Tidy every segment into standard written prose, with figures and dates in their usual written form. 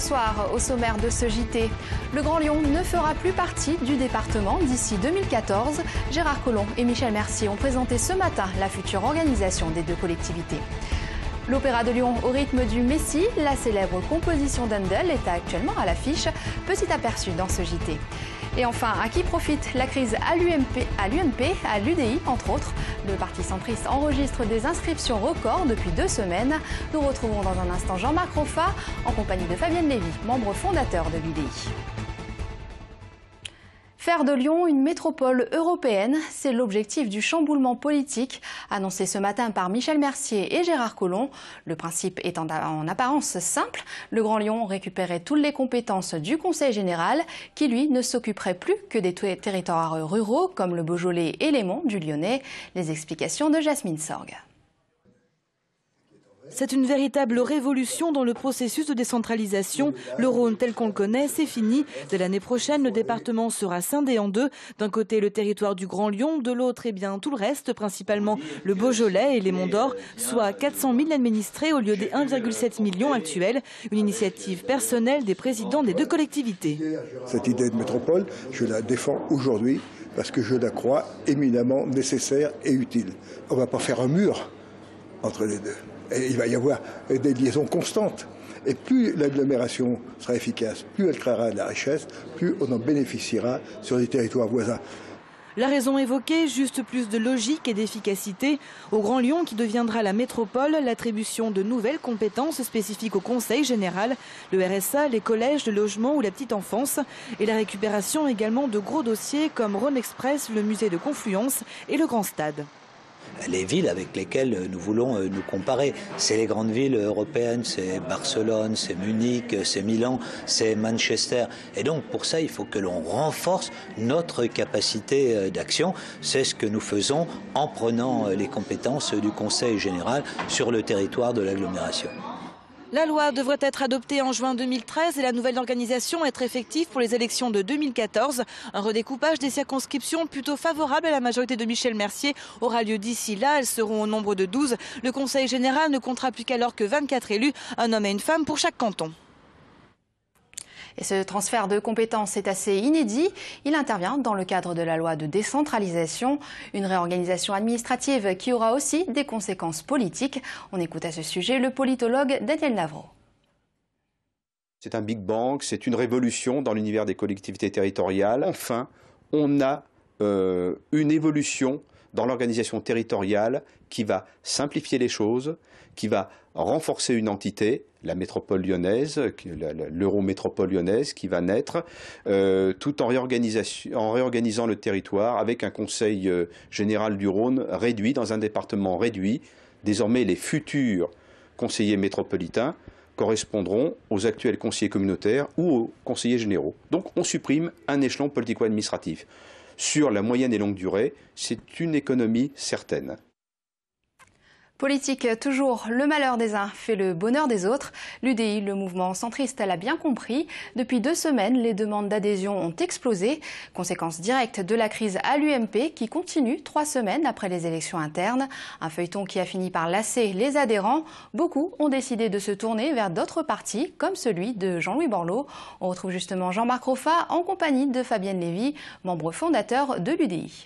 bonsoir. Au sommaire de ce JT, le Grand Lyon ne fera plus partie du département d'ici 2014. Gérard Collomb et Michel Mercier ont présenté ce matin la future organisation des deux collectivités. L'Opéra de Lyon au rythme du Messie, la célèbre composition d'Handel est actuellement à l'affiche. Petit aperçu dans ce JT. Et enfin, à qui profite la crise à l'UMP, à l'UDI entre autres? Le parti centriste enregistre des inscriptions records depuis 2 semaines. Nous retrouvons dans un instant Jean-Marc Roffa en compagnie de Fabienne Lévy, membre fondateur de l'UDI. Faire de Lyon une métropole européenne, c'est l'objectif du chamboulement politique annoncé ce matin par Michel Mercier et Gérard Collomb. Le principe est en apparence simple. Le Grand Lyon récupérait toutes les compétences du Conseil général qui, lui, ne s'occuperait plus que des territoires ruraux comme le Beaujolais et les monts du Lyonnais. Les explications de Jasmine Sorgue. C'est une véritable révolution dans le processus de décentralisation. Le Rhône tel qu'on le connaît, c'est fini. Dès l'année prochaine, le département sera scindé en deux. D'un côté, le territoire du Grand Lyon, de l'autre, tout le reste, principalement le Beaujolais et les Monts d'Or, soit 400 000 administrés au lieu des 1,7 million actuels. Une initiative personnelle des présidents des deux collectivités. Cette idée de métropole, je la défends aujourd'hui parce que je la crois éminemment nécessaire et utile. On ne va pas faire un mur entre les deux. Et il va y avoir des liaisons constantes. Et plus l'agglomération sera efficace, plus elle créera de la richesse, plus on en bénéficiera sur les territoires voisins. La raison évoquée, juste plus de logique et d'efficacité. Au Grand Lyon, qui deviendra la métropole, l'attribution de nouvelles compétences spécifiques au Conseil général, le RSA, les collèges, le logement ou la petite enfance, et la récupération également de gros dossiers comme Rhône Express, le musée de Confluence et le Grand Stade. Les villes avec lesquelles nous voulons nous comparer. C'est les grandes villes européennes, c'est Barcelone, c'est Munich, c'est Milan, c'est Manchester. Et donc pour ça, il faut que l'on renforce notre capacité d'action. C'est ce que nous faisons en prenant les compétences du Conseil général sur le territoire de l'agglomération. La loi devrait être adoptée en juin 2013 et la nouvelle organisation être effective pour les élections de 2014. Un redécoupage des circonscriptions plutôt favorable à la majorité de Michel Mercier aura lieu d'ici là. Elles seront au nombre de 12. Le Conseil général ne comptera plus qu'alors que 24 élus, un homme et une femme pour chaque canton. Et ce transfert de compétences est assez inédit. Il intervient dans le cadre de la loi de décentralisation, une réorganisation administrative qui aura aussi des conséquences politiques. On écoute à ce sujet le politologue Daniel Lavraud. C'est un big bang, c'est une révolution dans l'univers des collectivités territoriales. Enfin, on a une évolution dans l'organisation territoriale qui va simplifier les choses, qui va renforcer une entité, la métropole lyonnaise, l'eurométropole lyonnaise qui va naître, tout en réorganisant le territoire avec un conseil général du Rhône réduit, dans un département réduit. Désormais, les futurs conseillers métropolitains correspondront aux actuels conseillers communautaires ou aux conseillers généraux. Donc on supprime un échelon politico-administratif. Sur la moyenne et longue durée, c'est une économie certaine. Politique toujours, le malheur des uns fait le bonheur des autres. L'UDI, le mouvement centriste, l'a bien compris. Depuis 2 semaines, les demandes d'adhésion ont explosé. Conséquence directe de la crise à l'UMP qui continue 3 semaines après les élections internes. Un feuilleton qui a fini par lasser les adhérents. Beaucoup ont décidé de se tourner vers d'autres partis, comme celui de Jean-Louis Borloo. On retrouve justement Jean-Marc Roffa en compagnie de Fabienne Lévy, membre fondateur de l'UDI.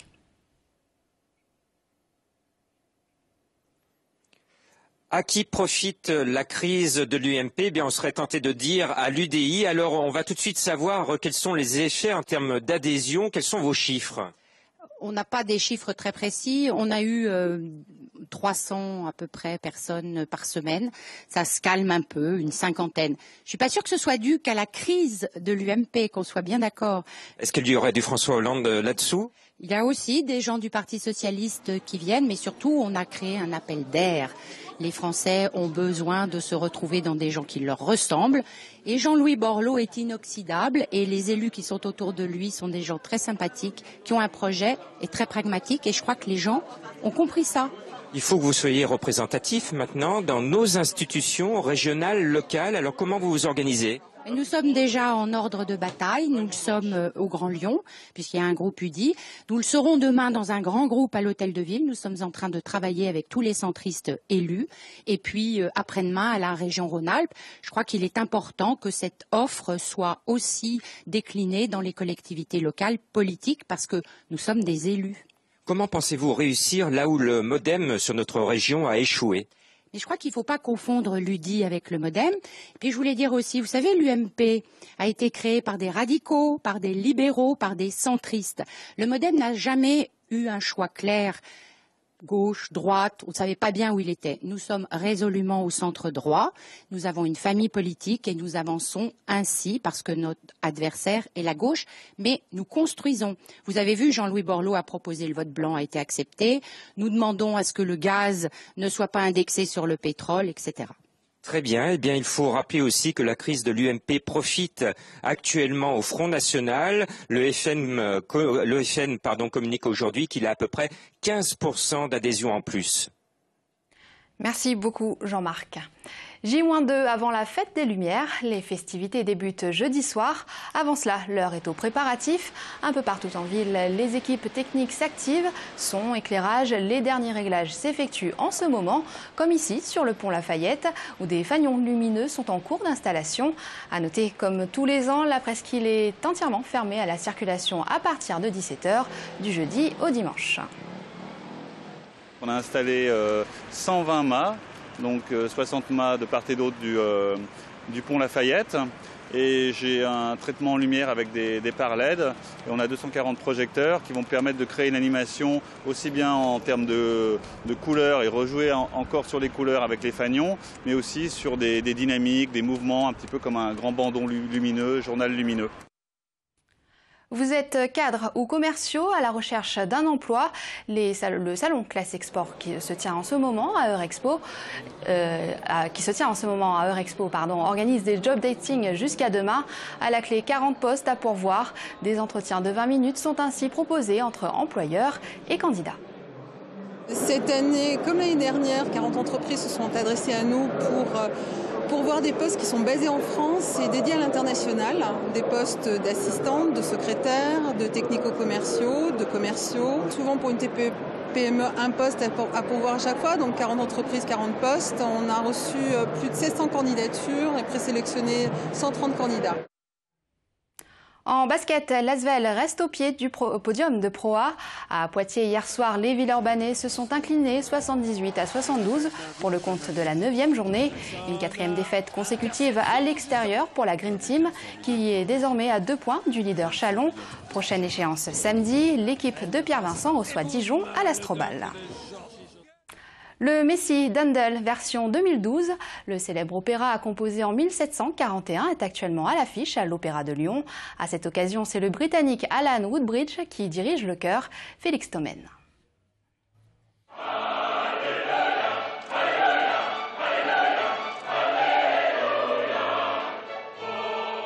À qui profite la crise de l'UMP? Bien, on serait tenté de dire à l'UDI. Alors, on va tout de suite savoir quels sont les effets en termes d'adhésion. Quels sont vos chiffres? On n'a pas des chiffres très précis. On a eu 300 à peu près personnes par semaine. Ça se calme un peu, une 50aine. Je suis pas sûre que ce soit dû qu'à la crise de l'UMP, qu'on soit bien d'accord. Est-ce qu'il y aurait du François Hollande là-dessous? Il y a aussi des gens du Parti socialiste qui viennent, mais surtout, on a créé un appel d'air. Les Français ont besoin de se retrouver dans des gens qui leur ressemblent. Et Jean-Louis Borloo est inoxydable et les élus qui sont autour de lui sont des gens très sympathiques, qui ont un projet et très pragmatique. Et je crois que les gens ont compris ça. Il faut que vous soyez représentatif maintenant dans nos institutions régionales, locales. Alors comment vous vous organisez? Nous sommes déjà en ordre de bataille, nous le sommes au Grand Lyon, puisqu'il y a un groupe UDI. Nous le serons demain dans un grand groupe à l'Hôtel de Ville. Nous sommes en train de travailler avec tous les centristes élus. Et puis après-demain à la région Rhône-Alpes. Je crois qu'il est important que cette offre soit aussi déclinée dans les collectivités locales politiques, parce que nous sommes des élus. Comment pensez-vous réussir là où le MoDem sur notre région a échoué ? Mais je crois qu'il ne faut pas confondre l'UDI avec le MoDem. Et puis je voulais dire aussi, vous savez, l'UMP a été créé par des radicaux, par des libéraux, par des centristes. Le MoDem n'a jamais eu un choix clair. Gauche, droite, on ne savait pas bien où il était. Nous sommes résolument au centre droit, nous avons une famille politique et nous avançons ainsi parce que notre adversaire est la gauche, mais nous construisons. Vous avez vu, Jean-Louis Borloo a proposé, le vote blanc a été accepté, nous demandons à ce que le gaz ne soit pas indexé sur le pétrole, etc. Très bien. Eh bien, il faut rappeler aussi que la crise de l'UMP profite actuellement au Front National. Le FN communique aujourd'hui qu'il a à peu près 15% d'adhésion en plus. Merci beaucoup Jean-Marc. J-2 avant la fête des Lumières, les festivités débutent jeudi soir. Avant cela, l'heure est aux préparatifs. Un peu partout en ville, les équipes techniques s'activent. Son, éclairage, les derniers réglages s'effectuent en ce moment, comme ici sur le pont Lafayette, où des fanions lumineux sont en cours d'installation. À noter, comme tous les ans, la presqu'île est entièrement fermée à la circulation à partir de 17h, du jeudi au dimanche. On a installé 120 mâts. Donc 60 mâts de part et d'autre du pont Lafayette. Et j'ai un traitement en lumière avec des pare LED. Et on a 240 projecteurs qui vont permettre de créer une animation aussi bien en termes de couleurs et rejouer encore sur les couleurs avec les fanions, mais aussi sur des dynamiques, des mouvements, un petit peu comme un grand bandon lumineux, journal lumineux. Vous êtes cadres ou commerciaux à la recherche d'un emploi. Le salon Classe Export qui se tient en ce moment à Eurexpo, organise des job dating jusqu'à demain. À la clé, 40 postes à pourvoir. Des entretiens de 20 minutes sont ainsi proposés entre employeurs et candidats. Cette année, comme l'année dernière, 40 entreprises se sont adressées à nous pour voir des postes qui sont basés en France et dédiés à l'international, des postes d'assistantes, de secrétaires, de technico-commerciaux, de commerciaux. Souvent pour une TPE-PME, un poste à pourvoir à chaque fois, donc 40 entreprises, 40 postes. On a reçu plus de 700 candidatures et présélectionné 130 candidats. En basket, l'Asvel reste au pied du podium de Pro A. À Poitiers, hier soir, les Villeurbanais se sont inclinés 78-72 pour le compte de la 9e journée. Une 4e défaite consécutive à l'extérieur pour la Green Team, qui est désormais à 2 points du leader Chalon. Prochaine échéance samedi, l'équipe de Pierre Vincent reçoit Dijon à l'Astrobal. Le Messie d'Handel version 2012, le célèbre opéra composé en 1741 est actuellement à l'affiche à l'Opéra de Lyon. À cette occasion, c'est le Britannique Alan Woodbridge qui dirige le chœur, Félix Thomen.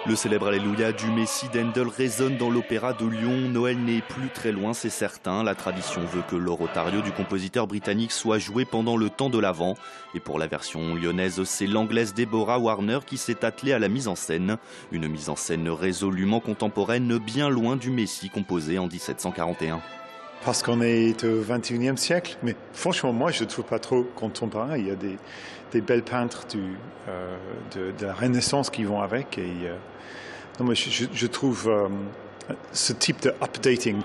Le célèbre Alléluia du Messie d'Handel résonne dans l'Opéra de Lyon. Noël n'est plus très loin, c'est certain. La tradition veut que l'Orotario du compositeur britannique soit joué pendant le temps de l'Avent. Et pour la version lyonnaise, c'est l'anglaise Deborah Warner qui s'est attelée à la mise en scène. Une mise en scène résolument contemporaine, bien loin du Messie composé en 1741. Parce qu'on est au XXIe siècle, mais franchement, moi, je ne trouve pas trop contemporain. Il y a des belles peintres de la Renaissance qui vont avec. Et, non, mais je trouve ce type de updating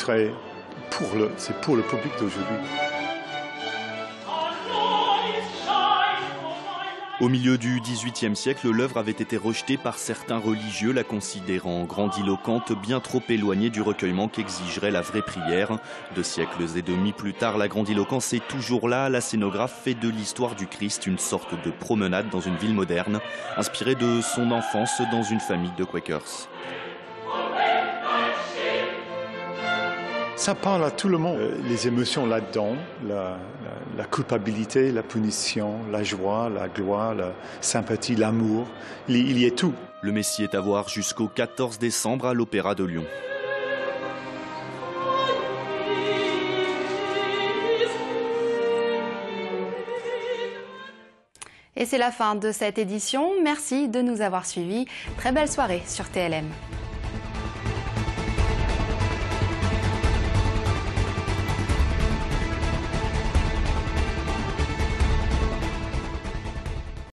c'est pour le public d'aujourd'hui. Au milieu du XVIIIe siècle, l'œuvre avait été rejetée par certains religieux, la considérant grandiloquente, bien trop éloignée du recueillement qu'exigerait la vraie prière. 2 siècles et demi plus tard, la grandiloquence est toujours là. La scénographe fait de l'histoire du Christ une sorte de promenade dans une ville moderne, inspirée de son enfance dans une famille de Quakers. Ça parle à tout le monde. Les émotions là-dedans, la culpabilité, la punition, la joie, la gloire, la sympathie, l'amour, il y a tout. Le Messie est à voir jusqu'au 14 décembre à l'Opéra de Lyon. Et Et c'est la fin de cette édition. Merci de nous avoir suivis. Très belle soirée sur TLM.